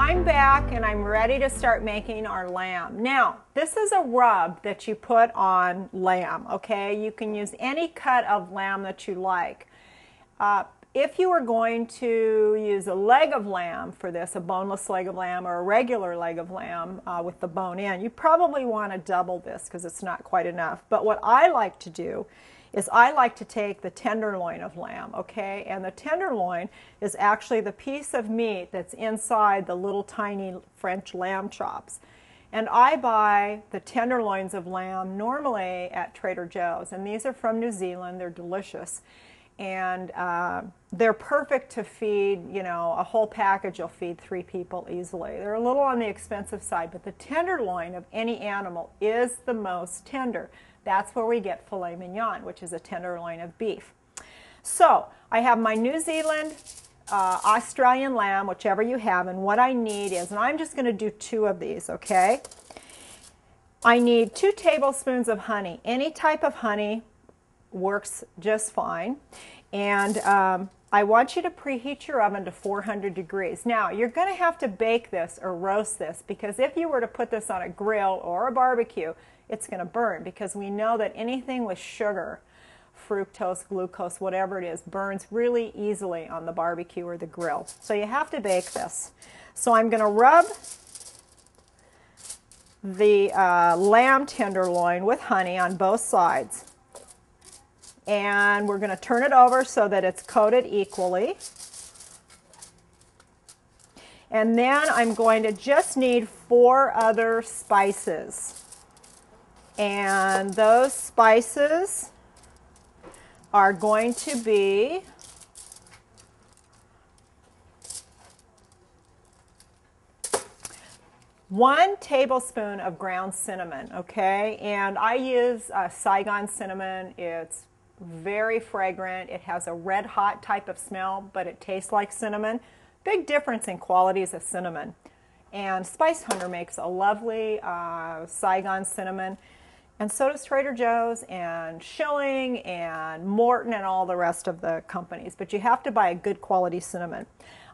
I'm back and I'm ready to start making our lamb. Now, this is a rub that you put on lamb, okay? You can use any cut of lamb that you like. If you are going to use a leg of lamb for this, a boneless leg of lamb or a regular leg of lamb with the bone in, you probably want to double this because it's not quite enough. But what I like to do is I like to take the tenderloin of lamb, okay? And the tenderloin is actually the piece of meat that's inside the little tiny French lamb chops. And I buy the tenderloins of lamb normally at Trader Joe's. And these are from New Zealand. They're delicious. And they're perfect to feed, you know, a whole package will feed 3 people easily. They're a little on the expensive side, but the tenderloin of any animal is the most tender. That's where we get filet mignon, which is a tenderloin of beef. So I have my New Zealand, Australian lamb, whichever you have, and what I need is, and I'm just going to do 2 of these, okay? I need 2 tablespoons of honey. Any type of honey works just fine. And I want you to preheat your oven to 400 degrees. Now, you're going to have to bake this or roast this, because if you were to put this on a grill or a barbecue, it's going to burn, because we know that anything with sugar, fructose, glucose, whatever it is, burns really easily on the barbecue or the grill. So you have to bake this. So I'm going to rub the lamb tenderloin with honey on both sides. And we're going to turn it over so that it's coated equally. And then I'm going to just need 4 other spices. And those spices are going to be one tablespoon of ground cinnamon, okay? And I use Saigon cinnamon. It's very fragrant. It has a red hot type of smell, but it tastes like cinnamon. Big difference in qualities of cinnamon. And Spice Hunter makes a lovely Saigon cinnamon. And so does Trader Joe's and Schilling and Morton and all the rest of the companies. But you have to buy a good quality cinnamon.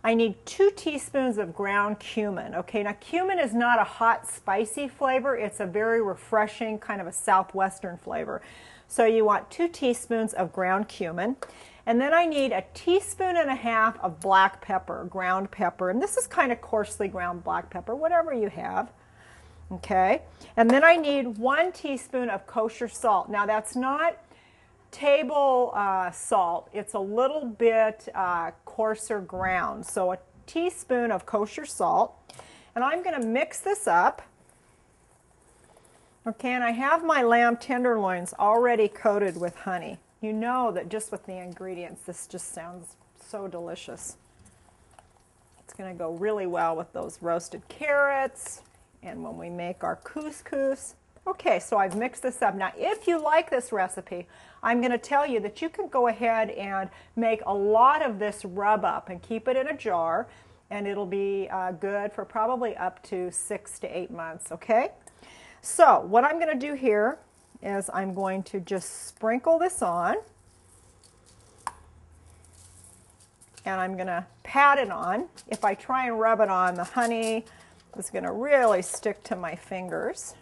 I need 2 teaspoons of ground cumin. Okay, now cumin is not a hot, spicy flavor. It's a very refreshing, kind of a southwestern flavor. So you want 2 teaspoons of ground cumin. And then I need a teaspoon and a half of black pepper, ground pepper. And this is kind of coarsely ground black pepper, whatever you have. Okay, and then I need 1 teaspoon of kosher salt. Now that's not table salt, it's a little bit coarser ground. So a teaspoon of kosher salt. And I'm going to mix this up. Okay, and I have my lamb tenderloins already coated with honey. You know that just with the ingredients, this just sounds so delicious. It's going to go really well with those roasted carrots. And when we make our couscous. Okay, so I've mixed this up. Now, if you like this recipe, I'm going to tell you that you can go ahead and make a lot of this rub up and keep it in a jar, and it'll be good for probably up to 6 to 8 months, okay? So what I'm going to do here is I'm going to just sprinkle this on, and I'm going to pat it on. If I try and rub it on, the honey is going to really stick to my fingers.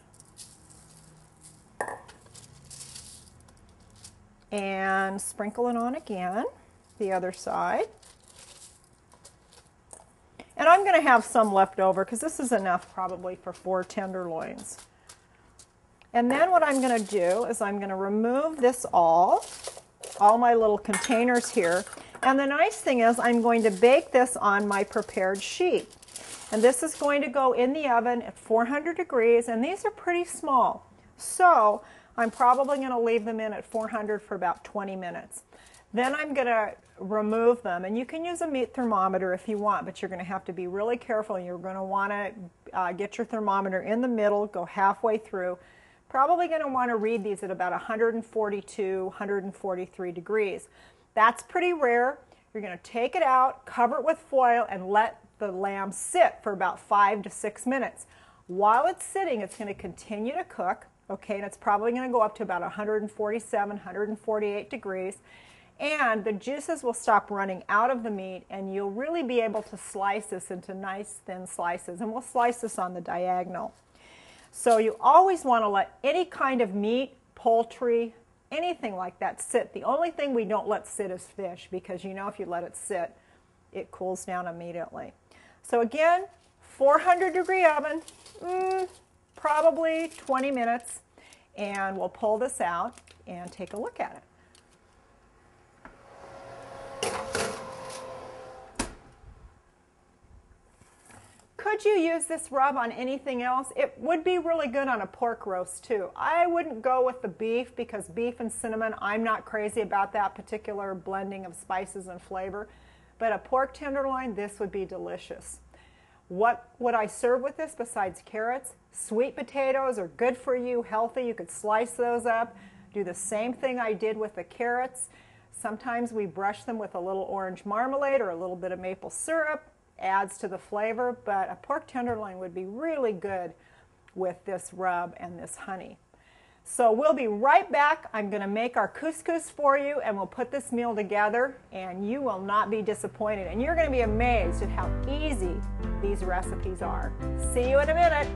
And sprinkle it on again, the other side. And I'm going to have some left over because this is enough probably for 4 tenderloins. And then what I'm going to do is I'm going to remove this all my little containers here. And the nice thing is I'm going to bake this on my prepared sheet. And this is going to go in the oven at 400 degrees, and these are pretty small. So I'm probably going to leave them in at 400 for about 20 minutes. Then I'm going to remove them, and you can use a meat thermometer if you want, but you're going to have to be really careful. You're going to want to get your thermometer in the middle, go halfway through. Probably going to want to read these at about 142, 143 degrees. That's pretty rare. You're going to take it out, cover it with foil, and let the lamb sit for about 5 to 6 minutes. While it's sitting, it's going to continue to cook, okay, and it's probably going to go up to about 147, 148 degrees. and the juices will stop running out of the meat, and you'll really be able to slice this into nice thin slices, and we'll slice this on the diagonal. So you always want to let any kind of meat, poultry, anything like that sit. The only thing we don't let sit is fish, because you know if you let it sit, it cools down immediately. So again, 400-degree oven, probably 20 minutes, and we'll pull this out and take a look at it. Could you use this rub on anything else? It would be really good on a pork roast too. I wouldn't go with the beef because beef and cinnamon, I'm not crazy about that particular blending of spices and flavor. But a pork tenderloin, this would be delicious. What would I serve with this besides carrots? Sweet potatoes are good for you, healthy. You could slice those up. Do the same thing I did with the carrots. Sometimes we brush them with a little orange marmalade or a little bit of maple syrup. Adds to the flavor, but a pork tenderloin would be really good with this rub and this honey. So we'll be right back. I'm going to make our couscous for you, and we'll put this meal together, and you will not be disappointed, and you're going to be amazed at how easy these recipes are. See you in a minute.